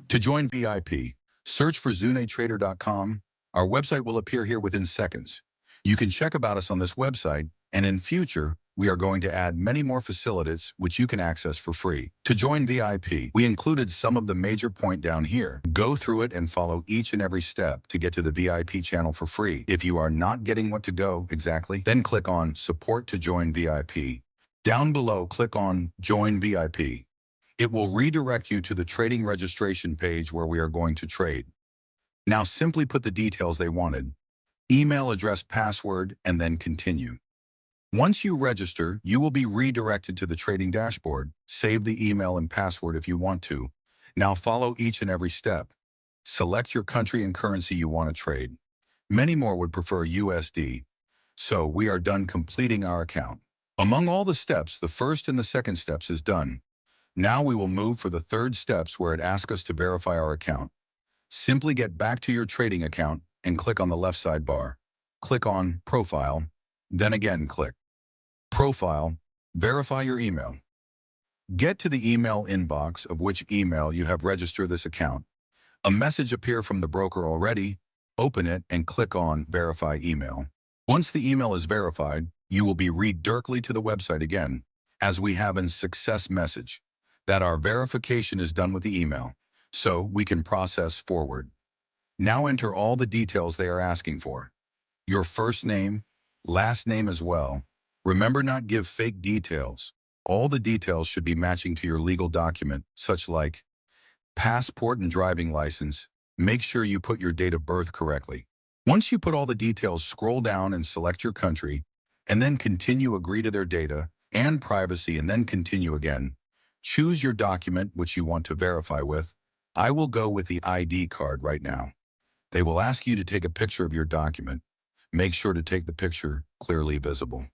To join VIP, search for zunetrader.com. Our website will appear here within seconds. You can check about us on this website, and in future, we are going to add many more facilities which you can access for free. To join VIP, we included some of the major point down here. Go through it and follow each and every step to get to the VIP channel for free. If you are not getting what to go exactly, then click on Support to join VIP. Down below, click on Join VIP. It will redirect you to the trading registration page where we are going to trade. Now simply put the details they wanted, email address, password, and then continue. Once you register, you will be redirected to the trading dashboard. Save the email and password if you want to. Now follow each and every step. Select your country and currency you want to trade. Many more would prefer USD. So we are done completing our account. Among all the steps, the first and the second steps is done. Now we will move for the third steps where it asks us to verify our account. Simply get back to your trading account and click on the left sidebar. Click on Profile, then again click Profile, verify your email. Get to the email inbox of which email you have registered this account. A message appear from the broker already. Open it and click on Verify Email. Once the email is verified, you will be redirected to the website again, as we have a success message that our verification is done with the email, so we can process forward. Now enter all the details they are asking for. Your first name, last name as well. Remember, not give fake details. All the details should be matching to your legal document, such like passport and driving license. Make sure you put your date of birth correctly. Once you put all the details, scroll down and select your country, and then continue, agree to their data and privacy, and then continue again. Choose your document which you want to verify with. I will go with the ID card right now. They will ask you to take a picture of your document. Make sure to take the picture clearly visible.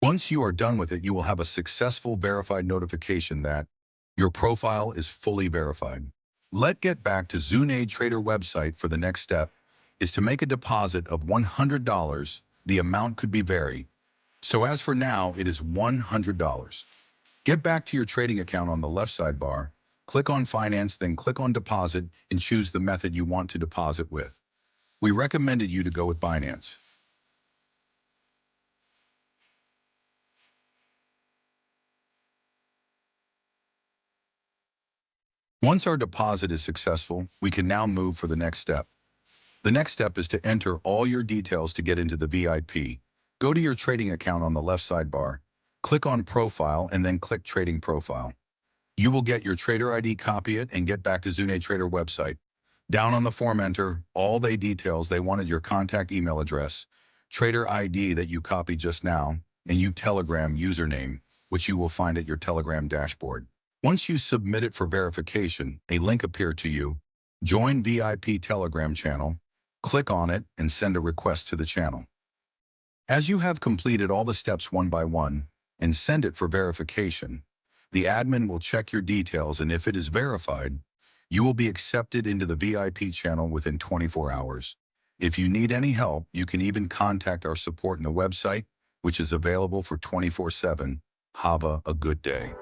Once you are done with it, you will have a successful verified notification that your profile is fully verified. Let's get back to Zune Trader website. For the next step is to make a deposit of $100. The amount could be varied. So as for now, it is $100. Get back to your trading account on the left sidebar. Click on Finance, then click on Deposit and choose the method you want to deposit with. We recommended you to go with Binance. Once our deposit is successful, we can now move for the next step. The next step is to enter all your details to get into the VIP. Go to your trading account on the left sidebar, click on Profile, and then click Trading Profile. You will get your trader ID, copy it, and get back to Zune Trader website. Down on the form, enter all the details they wanted: your contact email address, trader ID that you copied just now, and your Telegram username, which you will find at your Telegram dashboard. Once you submit it for verification, a link appear to you. Join VIP Telegram channel. Click on it and send a request to the channel. As you have completed all the steps one by one and send it for verification, the admin will check your details, and if it is verified, you will be accepted into the VIP channel within 24 hours. If you need any help, you can even contact our support in the website, which is available for 24/7. Have a good day.